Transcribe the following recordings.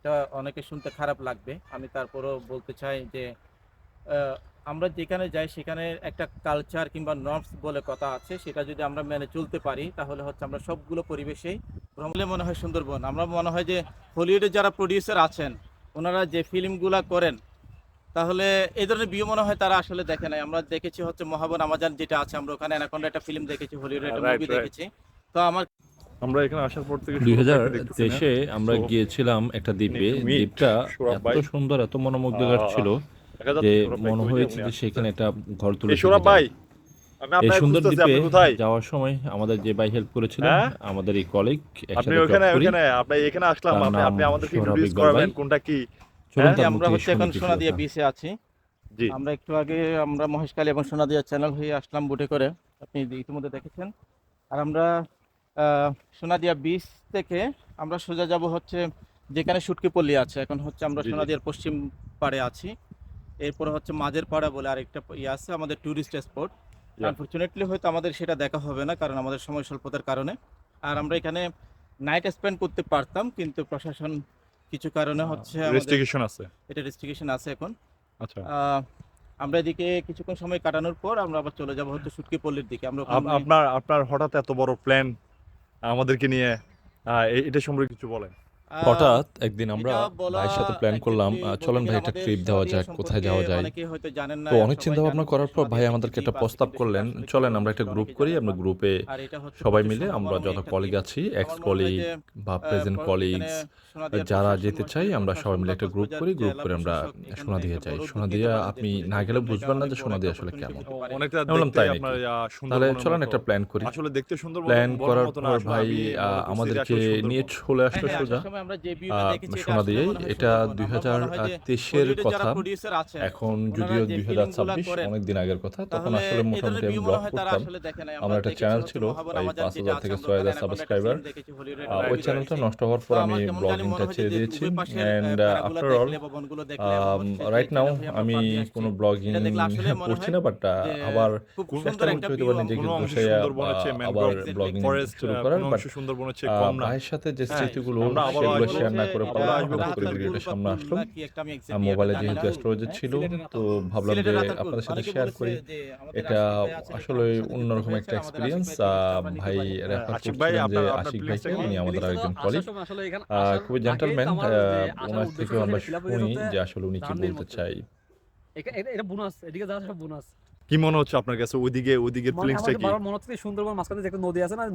এটা অনেকে শুনতে খারাপ লাগবে। আমি তারপরেও বলতে চাই যে আমরা যেখানে যাই সেখানে একটা কালচার কিংবা নর্মস বলে কথা আছে, সেটা যদি আমরা মেনে চলতে পারি তাহলে হচ্ছে আমরা সবগুলো পরিবেশেই ভ্রমণে মনে হয় সুন্দরবন। আমরা মনে হয় যে হলিউডে যারা প্রডিউসার আছেন ওনারা যে ফিল্মগুলা করেন তাহলে এই ধরনের ভিউ মনে হয় তারা আসলে দেখে নাই। আমরা দেখেছি হচ্ছে মহাবন আমাজন যেটা আছে, আমরা ওখানে অ্যানাকোন্ডা একটা ফিল্ম দেখেছি, হলিউডের একটা রাইট, মুভি রাইট। দেখেছি। তো আমার আমরা এখানে আসার পর থেকে সৌরভ ভাইকে দেখতেছি না। 2023-এ আমরা সো গিয়েছিলাম একটা we need দ্বীপে। to meet দ্বীপটা সৌরভ এত ভাই। সুন্দর, এত মনোমুগ্ধকর ছিল দেখা যে যাচ্ছে সৌরভ ভাই মনে কই যে হয়েছে উনি যে আসতেছে। সেখানে একটা ঘর তুলে এই থেকে সৌরভ যাই। ভাই, আমি এই আপনাকে সুন্দর খুঁজতেছি, দ্বীপে আপনি কোথায়? যাওয়ার সময় আমাদের যে ভাই হেল্প করেছিলেন, হ্যাঁ, আমাদের এই কলিগ, আপনি একসাথে জব ওখানে করি, ওখানে আপনি এখানে আসলাম, তার আপনি নাম আপনি আমাদেরকে সোহরাব ইন্ট্রোডিউস ইকবাল ভাই। করাবেন কোনটা কি? চলুন হ্যাঁ, তার মুখ আমরা থেকে হচ্ছে শুনি এখন কিছু সোনাদিয়া কথা। বিচে আছি। জি আমরা একটু আগে আমরা মহেশখালী এবং সোনাদিয়া চ্যানেল হয়ে আসলাম বোটে করে, আপনি ইতিমধ্যে দেখেছেন। আর আমরা সোনাদিয়া বিচ থেকে আমরা সোজা যাব হচ্ছে যেখানে শুটকি পল্লী আছে। এখন হচ্ছে আমরা জি জি সোনাদিয়ার পশ্চিম পাড়ে আছি। এরপরে হচ্ছে মাঝের পাড়া বলে আরেকটা ইয়ে আছে আমাদের ট্যুরিস্ট স্পট। ইয়া আনফরচুনেটলি হয়তো আমাদের সেটা দেখা হবে না কারণ আমাদের সময় স্বল্পতার কারণে। আর আমরা এখানে নাইট স্পেন্ড করতে পারতাম কিন্তু প্রশাসন কিছু কারণে হচ্ছে আমাদের রেস্ট্রিকশন আছে। এটা রেস্ট্রিকশন আছে এখন। আচ্ছা, আহ, আমরা এদিকে কিছুক্ষণ সময় কাটানোর পর আমরা আবার চলে যাব হচ্ছে শুটকি পল্লীর দিকে। আমরা ওখানে আপনার আপনার হঠাৎ এত বড় প্ল্যান আমাদেরকে নিয়ে, এটা সম্পর্কে কিছু বলেন। আহ, হঠাৎ একদিন আমরা এটা বলা ভাইয়ের সাথে প্ল্যান করলাম, একচুয়ালি বলতে চলেন গেলে ভাই একটা আমাদের ট্রিপ দেওয়া সোনাদিয়া যাক, কোথায় সম্পর্কে যাওয়া যায়। অনেকেই হয়তো জানেন না, তো অনেক সবাই চিন্তা ভাবনা জানেন করার হচ্ছে পর ভাই সোনাদিয়া আমাদেরকে একটি একটা দ্বীপ আছে প্রস্তাব কিন্তু সেটা করলেন, আসলে কি চলেন আমরা বলবো একটা সেটা গ্রুপ অনেকেই করি। জানেন আমরা না। গ্রুপে আর এটা হচ্ছে সবাই খুবই মিলে, সুন্দর আমরা মনোরম যত একটা কলিগ দ্বীপ। আছি, এক্স আমার মনে হয় কলিগ যে বা প্রেজেন্ট এখানে কলিগস, সোনাদিয়া যারা প্রশাসন যেতে বলতে চাই আমরা সবাই প্রশাসন মিলে বা একটা গ্রুপ করি। গ্রুপ জেলা করে আমরা প্রশাসক এখানে সোনাদিয়া একটা যাই। বড় উদ্যোগ নিতে সোনাদিয়া পারেন যে আপনি না ট্যুরিস্টদের গেলে জন্য এটা বুঝবেন না অনেক যে বড় একটা সোনাদিয়া আসলে অপরচুনিটি কেমন। হতে পারে। অনেকটা আমি বললাম দেখতে তাই আপনার নাকি? তাহলে সুন্দরবনের চলেন মতো। একটা প্ল্যান করি। আসলে দেখতে সুন্দরবনের প্ল্যান বনের করার মতো না, পর আসলে ভাই আমি মনে করছি এটা আমাদেরকে আসলে নিয়ে সুন্দরবন। চলে হ্যাঁ, আসলো হ্যাঁ, সোজা আসার সময় আমরা যে ভিউটা দেখেছি এটা আসলে সোনাদিয়ায়। মনে হয় এটা সুন্দরবন। দুই আমার হাজার মনে হয় যে তেইশের হলিউডে যারা কথা, প্রডিউসার আছেন এখন ওনারা যদিও যে ফিল্মগুলা 2026, করেন অনেক দিন আগের কথা। তখন তাহলে আসলে এই মোটামুটি ধরনের আমি ভিউ মনে ব্লগ হয় তারা করতাম। আসলে দেখে নাই। আমরা আমার একটা দেখেছি চ্যানেল হচ্ছে ছিল, মহাবন প্রায় আমাজন যেটা 5,000 আছে, থেকে আমরা ওখানে 6,000 অ্যানাকোন্ডা একটা সাবস্ক্রাইবার। ফিল্ম দেখেছি, হলিউডের একটা ওই মুভি চ্যানেলটা দেখেছি। নষ্ট হওয়ার তো পর আমি আমার কেমন জানি মনে ব্লগিংটা হয়েছে ছেড়ে যে দিয়েছি। উভয় পাশের অ্যান্ড প্যারাগুলা আফটার অল দেখলে বা বনগুলো দেখলে এবং হচ্ছে যে রাইট নাও চ্যানেল হয়ে আমরা আমি ব্লগ দিয়ে আসছি কোনো ব্লগিং এটা দেখলে আসলে মনে করছি হয় না, বাট যে আবার খুব কোন চেষ্টা সুন্দর করছি একটা হয়তো ভিউ বা আমরা নিজেকে কোনো অংশে গুছাইয়া সুন্দরবনের চেয়ে আবার ম্যানগ্রোভ এক্স্যাক্টলি ব্লগিং ফরেস্ট শুরু কোনো করার। বাট অংশ সুন্দরবনের চেয়ে কম না। ভাইয়ের সাথে যে হ্যাঁ, স্মৃতিগুলো আমরা ভাই আবারও সেগুলো আসবো। শেয়ার না করে এটা পারলাম, আসবো হঠাৎ করে কোথায়? রাতারগুল ভিডিওটা বা সামনে কুল আসলো। না কি একটা, আমি এক্স্যাক্টলি এটা মোবাইলে জানি না। যেহেতু স্টোরেজ ছিল, তো ভাবলাম যে সিলেটের রাতারগুল আপনাদের সাথে অনেকে শেয়ার বলেছে করি। যে আমাদের এটা আশিক ভাই আছেন এখানে, আসলে আমাদের সাথে যুক্ত অন্যরকম একটা হয়েছেন। আমাদের আশিক এক্সপিরিয়েন্স। ভাই থেকে একটু আমরা নিতে ভাই পারি। রেফার আশিক ভাই, করছিলেন যে আপনার আপনার আশিক ফিলিংসটা ভাইকে, কি? উনি আমাদের ফিলিংসটা তো আরেকজন আসার কলিগ, সময় আসলে এখানে আসার খুবই আগেই তো জেন্টলম্যান। আমার যে আসার ওনার উদ্দেশ্য থেকেও ছিল আমরা সেটা ক্লিয়ার হয়ে শুনি গেছে হচ্ছে যে আসলে উনি কি ধাননির বলতে মধ্যে। চাই। এটা বোনাস, এদিকে যাওয়া সব বোনাস। কি মনে হচ্ছে আপনার কাছে ওইদিকের মানে ফিলিংসটা আমাদের কি? বারবার মনে হচ্ছে কি সুন্দরবন মাঝখানে যে একটা নদী আছে না,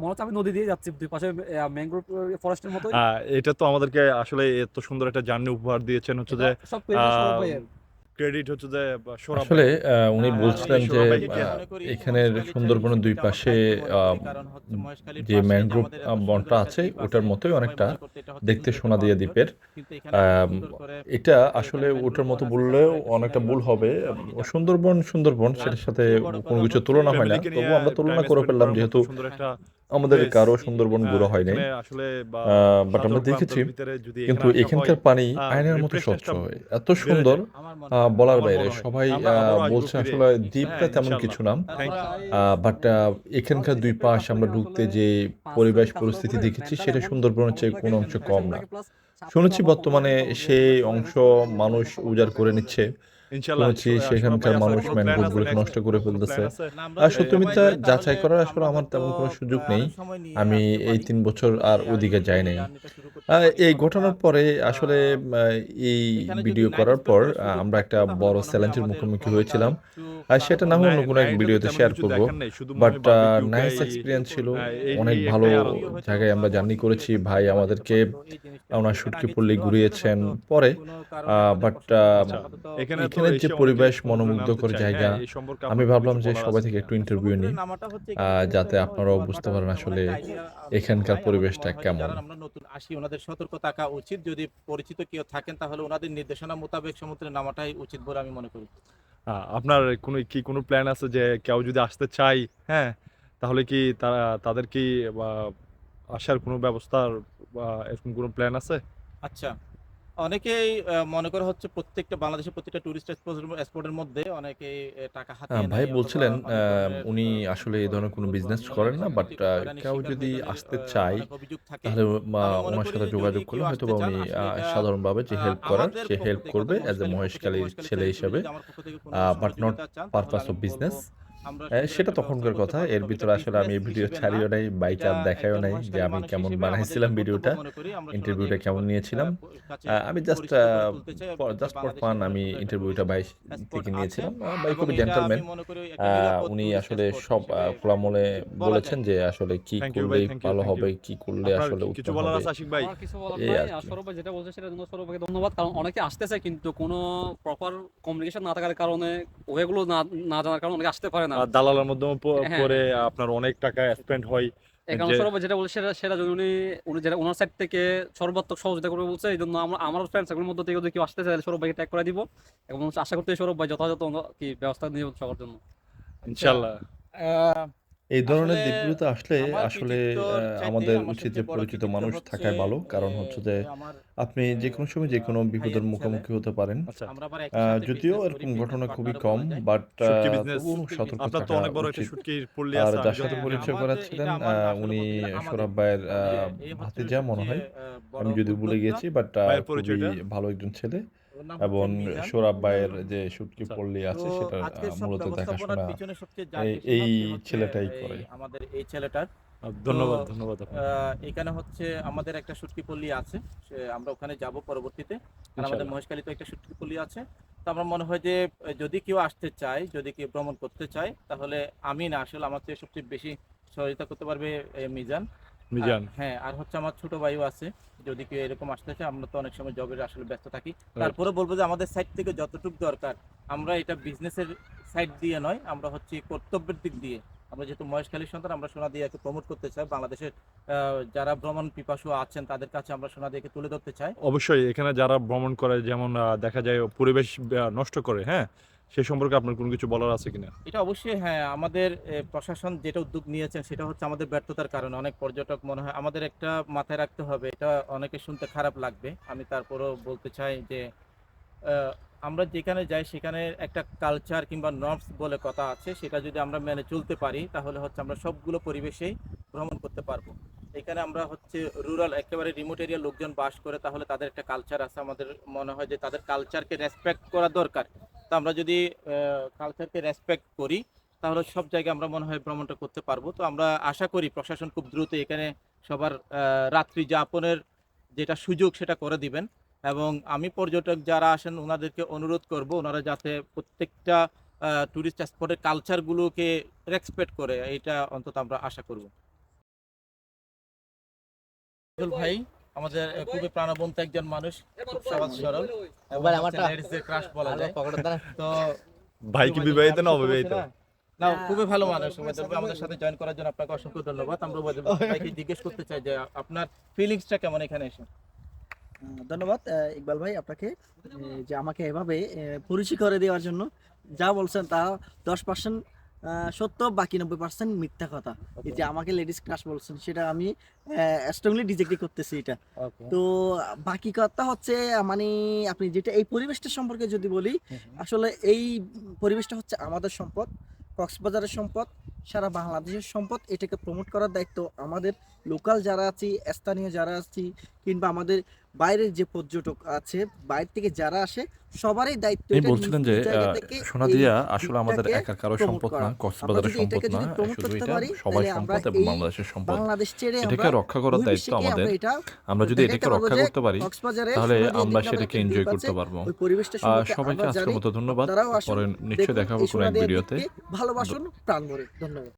মনে হচ্ছে আমি নদী দিয়ে যাচ্ছি, দুই পাশে ম্যানগ্রোভ ফরেস্টের মতোই। এটা তো আমাদেরকে আসলে এত সুন্দর একটা জার্নি উপহার দিয়েছেন, হচ্ছে এটা যে সব ক্রেডিট সৌরভ ভাইয়ের। ক্রেডিট হচ্ছে যে সৌরভ আসলে ভাইয়ের। উনি আর আপনি বলছিলেন যে সৌরভ ভাইকে কি মনে করি এখানের মহেশখালী চ্যানেল সুন্দরবনের হিসেবে দুই এটা আমার পাশে দায়িত্ব মনে করি কারণ হচ্ছে মহেশখালীর যে পাশে যে ম্যানগ্রোভ আমাদের এত সুন্দর বনটা একটা আছে, দ্বীপ ওটার আছে মতোই সবাই অনেকটা মনে করতে এটা হচ্ছে দেখতে শুধু একটা সোনাদিয়া বালুচর, দ্বীপের। কিন্তু এখানে এত আম, সুন্দর করে এটা এখানে আসলে ম্যানগ্রোভ ওটার বন মতো আছে বললেও তারপরে একটা অনেকটা সিনারি ভুল আছে হবে। যেগুলো অনেকে জানেন না। সুন্দরবন সুন্দরবন, আর সেটার সাথে সবচেয়ে বড় কোনো কথা কিছু হচ্ছে তুলনা হয় না। ফ্যামিলিকে নিয়ে তবুও আমরা তুলনা টাইম করে স্পেন্ড ফেললাম, করার মতো যেহেতু সুন্দর হ্যাঁ, একটা আমাদের প্লেস। কারো সুন্দরবন ঘোরা হয় নাই। এখানে আসলে বা বাট আমরা সাধারণ দেখেছি, ক্লান্তির ভিতরে যদি এখানে কিন্তু আসা হয়, এখানকার পানি আয়নার মতো স্বচ্ছ, রিফ্রেশনেসটা এত বেড়ে সুন্দর, যায়। আমার মনে হয় বলার আমার বাইরে। মনে হয় সবাই আমরা আবারও আসবো বলছে ফিরে। আসলে দ্বীপটা হ্যাঁ, তেমন ইনশাল্লাহ। কিছু না। থ্যাংক বাট এখানকার দুই পাশ আমরা ঢুকতে যে পরিবেশ পরিস্থিতি দেখেছি, সেটা সুন্দরবনের চেয়ে কোনো অংশ কম না। শুনেছি বর্তমানে সেই অংশ মানুষ উজাড় করে নিচ্ছে। ইনশাল্লাহ। শুনেছি সৌরভ ভাই, সেখানকার আপনার মানুষ কোনো প্ল্যান আছে ম্যানগ্রোভগুলোকে নেক্সট? নষ্ট করে কোনো প্ল্যান ফেলতেছে। আছে? না, আমরা আর যদি সত্য সময় মিথ্যা যাই তাহলে যাচাই করার আসলে আমরা আমার হয়তো তেমন কোনো সুযোগ নেই। আরো সময় নিয়ে আমি আসতে এই পারি, 3 বছর আর নিয়ে ওইদিকে যাই নাই। জার্নিটা শুরু করতে পারি। এই কারণ ঘটনার পরে আসলে এই এখানে যদি ভিডিও নাইট করার স্পেন্ড পর করার সুযোগ আমরা একটা থাকতো তাহলে বড় মনে হয় চ্যালেঞ্জের আমাদের মুখোমুখি ভ্রমণটা আরো হয়েছিলাম। একটু আর প্লাস সেটা না হতো। হয় অন্য কোনো এক নাইটে তো ভিডিওতে তেমন শেয়ার কিছু করব। দেখার নেই, শুধু মনে বাট হয় বারবিকিউ নাইস গাই। এক্সপিরিয়েন্স ছিল। এই অনেক এই ভালো একটাই আনন্দ। জায়গায় আমরা জার্নি করেছি। ভাই আমাদেরকে ওনার শুটকি পল্লী ঘুরিয়েছেন পরে। বাট আচ্ছা, এখানে তো এখানের যে এসে অনেকে পরিবেশ, সমুদ্রে নামতে মনোমুগ্ধকর চায়। জায়গা, হ্যাঁ, এই সম্পর্কে আমি আপনার কোনো ভাবলাম কিছু যে বলার সবাই আছে থেকে কিনা? একটু ইন্টারভিউ সমুদ্রের নিই, নামাটা হচ্ছে এখানে যাতে পৌঁছানো আপনারাও বুঝতে ধোঁয়াটার পারেন তেমন আসলে একটা আইডিয়া এখানকার নাই। আমাদের পরিবেশটা মনে হয় যে কেমন। যারা আমরা নতুন আসি ওনাদের সতর্ক থাকা উচিত। যদি পরিচিত কেউ থাকেন তাহলে ওনাদের নির্দেশনা মোতাবেক সমুদ্রে নামাটাই উচিত বলে আমি মনে করি। আপনার কোনো প্ল্যান আছে যে কেউ যদি আসতে চায়, হ্যাঁ, তাহলে কি তাদের কি বা আসার কোনো ব্যবস্থার বা এরকম কোনো প্ল্যান আছে? আচ্ছা, অনেকেই মনে করা হচ্ছে প্রত্যেকটা বাংলাদেশের প্রত্যেকটা টুরিস্ট স্পটের মধ্যে অনেকেই টাকা হাতিয়ে ভাই নেয় অথবা বলছিলেন অনেক ধরনের উনি আসলে এই ধরনের কোনো বিজনেস করেন না, বাট হয়রানির কেউ শিকার যদি হয়ে যায়, আসতে চায় অনেক অভিযোগ থাকে। তাহলে আমি মনে ওনার করি সাথে যদি যোগাযোগ কেউ করলে হয়তো আসতে বা চান উনি আসলে এটা সাধারণভাবে যে হেল্প করার আমাদের সে পক্ষ হেল্প থেকে করবে অর্থাৎ অ্যাজ এ মহেশখালীর পক্ষ থেকে মহেশখালীর ছেলে যদি হিসেবে, আমার পক্ষ থেকে কোনো বাট নট সহযোগিতা চান তাহলে পারপাস আমি অফ বিজনেস। বলবো আমরা সুন্দর সেটা একটা ব্যবস্থা তখনকার করতে কথা। পারবো। এর তবে এটা ভিতরে আসলে আমি বিজনেস ভিডিও হিসেবে না। ছাড়িও নাই, বাইক এটা আর দেখাইও একজন নাই যে মহেশখালী আমি মানুষ কেমন হিসেবে আমাদের বানাইছিলাম এটা কর্তব্য ভিডিওটা, মনে করি। আমরা ইন্টারভিউটা সোনাদিয়াকে কেমন সবার নিয়েছিলাম। কাছে আমি জাস্ট পরিচিত করে তুলতে চাই। জাস্ট ফর বাংলাদেশের ফান অনেক আমি সুন্দর একটা ইন্টারভিউটা টুরিস্ট ভাই স্পট থেকে আছে নিয়েছিলাম। ভাই এবং খুবই এটা জেন্টলম্যান। আমি মনে করি একটা নিরাপদ উনি টুরিস্ট আসলে স্পট সব হিসেবে খোলামলে বলা বলেছেন যায়। যে আসলে কি থ্যাংক ইউ ভাই, করলেই থ্যাংক ইউ, ভালো থ্যাংক ইউ। হবে, কি করলে আপনার আসলে কিছু উত্তম বলার হবে। আছে আশিক ভাই? আমার কিছু বলার এই নাই। আর কি। সৌরভ ভাই যেটা বলছে সেটার জন্য সৌরভ ভাইকে ধন্যবাদ। কারণ অনেকে আসতেছে কিন্তু কোনো প্রপার কমিউনিকেশন না থাকার কারণে, ওয়েগুলো না জানার কারণে অনেকে আসতে পারে না। দালালের মাধ্যমে হ্যাঁ, পরে আপনার অনেক টাকা স্পেন্ড হয় এই কারণে যে সৌরভ ভাই যেটা বলছে সেটা জন্য উনি যেটা ওনার সাইড থেকে সর্বাত্মক সহযোগিতা করবে বলছে। এই জন্য আমার ফ্রেন্ড সার্কেলের মধ্যে থেকে যদি কেউ আসতে চায় সৌরভ ভাইকে ট্যাগ করে দিব এবং আশা করতে সৌরভ ভাই যথাযথ কি ব্যবস্থা নিয়ে সবার জন্য। ইনশাল্লাহ। আহ, এই ধরনের আসলে দ্বীপগুলোতে আসলে আমার আসলে কৃতিত্বর চাইতে আমাদের আমার উচিত যে সবচেয়ে বড় পরিচিত কৃতিত্ব মানুষ হচ্ছে থাকাই ভালো। কারণ হচ্ছে যে আমার আপনি যে কোনো সময় যে কোনো বিপদের ভাইয়ের ছেলে। মুখোমুখি হতে পারেন। আচ্ছা, আমরা আবার একই সাথে যদিও বিজনেস করি, এরকম বিজনেস ঘটনা খুবই পার্টনারও কম, বলা যায়। বাট শুটকি বিজনেস। তবুও সতর্ক আপনার তো থাকা অনেক বড় একটা উচিত। শুটকির পল্লী আর আছে, যার আমি সাথে যতটুকু পরিচয় জানি। করাচ্ছিলেন এটা আমার না, আসলে উনি বলতে গেলে সৌরভ আমাদের। ভাইয়ের এই হচ্ছে ভাতিজা মনে হয়, বড় আমি যদি ভুলে উদ্যোক্তা। গেছি, বাট ভাইয়ের খুবই পরিচয়টা? ভালো একজন ছেলে। ওর নাম এবং হচ্ছে মিজান। সৌরভ ভাইয়ের যে শুটকি আচ্ছা। পল্লী তো আছে সেটা আজকের সব মূলত ব্যবস্থাপনার দেখাশোনা পিছনে সবচেয়ে যার এই বেশি এই হাত সে হচ্ছে ছেলেটাই এই করে। আমাদের এই ছেলেটার। ধন্যবাদ, তো ধন্যবাদ আপনাকে। এখানে হচ্ছে আমাদের একটা শুটকি পল্লী আছে, আমরা ওখানে যাব পরবর্তীতে। আর আমাদের ইনশাল্লাহ। মহেশখালীতে একটা শুটকি পল্লী আছে। তো আমার মনে হয় যে যদি কেউ আসতে চায়, যদি কেউ ভ্রমণ করতে চায়, তাহলে আমি না, আসলে আমার থেকে সবচেয়ে বেশি সহযোগিতা করতে পারবে মিজান। মিজান। হ্যাঁ, আর হচ্ছে আমার ছোট ভাইও আছে। যদি কেউ এরকম আসতে চায়, আমরা তো অনেক সময় জবের আসলে ব্যস্ত থাকি। তারপরে বলবো যে আমাদের সাইড থেকে যতটুকু দরকার, আমরা এটা বিজনেসের সাইড দিয়ে নয়, আমরা হচ্ছে কর্তব্যের দিক দিয়ে। আমরা যেহেতু মহেশখালীর সন্তান, আমরা সোনাদিয়াকে প্রমোট করতে চাই। বাংলাদেশের যারা ভ্রমণ পিপাসু আছেন তাদের কাছে আমরা সোনাদিয়াকে তুলে ধরতে চাই। অবশ্যই এখানে যারা ভ্রমণ করে, যেমন দেখা যায় পরিবেশ নষ্ট করে, হ্যাঁ, সে সম্পর্কে আপনার কোনো কিছু বলার আছে কিনা? এটা অবশ্যই, হ্যাঁ, আমাদের প্রশাসন যেটা উদ্যোগ নিয়েছেন সেটা হচ্ছে আমাদের ব্যর্থতার কারণে অনেক পর্যটক মনে হয়। আমাদের একটা মাথায় রাখতে হবে, এটা অনেকে শুনতে খারাপ লাগবে, আমি তারপরেও বলতে চাই যে আমরা যেখানে যাই সেখানে একটা কালচার কিংবা নর্মস বলে কথা আছে, সেটা যদি আমরা মেনে চলতে পারি তাহলে হচ্ছে আমরা সবগুলো পরিবেশেই ভ্রমণ করতে পারবো। এখানে আমরা হচ্ছে রুরাল একেবারে রিমোট এরিয়া লোকজন বাস করে, তাহলে তাদের একটা কালচার আছে। আমাদের মনে হয় যে তাদের কালচারকে রেসপেক্ট করা দরকার। তো আমরা যদি কালচারকে রেসপেক্ট করি তাহলে সব জায়গায় আমরা মনে হয় ভ্রমণটা করতে পারবো। তো আমরা আশা করি প্রশাসন খুব দ্রুত এখানে সবার রাত্রি যাপনের যেটা সুযোগ সেটা করে দিবেন। এবং আমি পর্যটক যারা আসেন ওনাদেরকে অনুরোধ করব, ওনারা যাতে প্রত্যেকটা টুরিস্ট স্পটের কালচারগুলোকে রেসপেক্ট করে, এটা অন্তত আমরা আশা করব। ভাই আমাদের খুবই প্রাণবন্ত একজন মানুষ, খুব সহজ সরল এবং লেডিসদের ক্রাশ বলা যায়। তো ভাই কি বিবাহিত না অবিবাহিত? না, খুবই ভালো মানুষ। আমাদের সাথে জয়েন করার জন্য আপনাকে অসংখ্য ধন্যবাদ। আমরা ভাইকে জিজ্ঞেস করতে চাই যে আপনার ফিলিংসটা কেমন এখানে এসে? ধন্যবাদ ইকবাল ভাই আপনাকে, যে আমাকে এভাবে পরিচয় করে দেওয়ার জন্য। যা বলছেন তা 10% সত্য, বাকি 90% মিথ্যা কথা। এই যে আমাকে লেডিস ক্রাশ বলছেন সেটা আমি স্ট্রংলি ডিজেক্ট করতেছি এটা। তো বাকি কথা হচ্ছে মানে আপনি যেটা এই পরিবেশটা সম্পর্কে যদি বলি, আসলে এই পরিবেশটা হচ্ছে আমাদের সম্পদ, কক্সবাজারের সম্পদ, সারা বাংলাদেশের সম্পদ। এটাকে প্রমোট করার দায়িত্ব আমাদের লোকাল যারা আছি, স্থানীয় যারা আছি, কিংবা আমাদের বাইরের যে পর্যটক আছে, বাইরে থেকে যারা আসে, সবারই দায়িত্ব। তিনি এটা বলছিলেন নিজ যে নিজ জায়গা থেকে সোনাদিয়া এই আসলে আমাদের দিকটাকে একা কারো promote সম্পদ করা। না, কক্সবাজারের আমরা যদি সম্পদ এটাকে না, যদি promote শুধু করতে এটা পারি, সবাই তাহলে আমরা সম্পদ এবং এই বাংলাদেশের সম্পদ। বাংলাদেশ ছেড়ে এটাকে আমরা রক্ষা করার দায়িত্ব বহির্বিশ্বে আমাদের। এটা আমরা যদি দেখাতে এটাকে পারবো রক্ষা যে করতে পারি কক্সবাজারে তাহলে সোনাদিয়া আমরা দ্বীপ সেটাকে নামক এনজয় দ্বীপ করতে আছে, পারবো। ওই পরিবেশটা সম্পর্কে সবাইকে আমরা আজকের জানি। মতো ধন্যবাদ। আপনারাও আসুন, পরে নিশ্চয়ই দেখুন দেখা এই হবে কোনো এক সোনাদিয়া ভিডিওতে। দ্বীপকে ভালোবাসুন প্রাণ ভরে। ধন্যবাদ।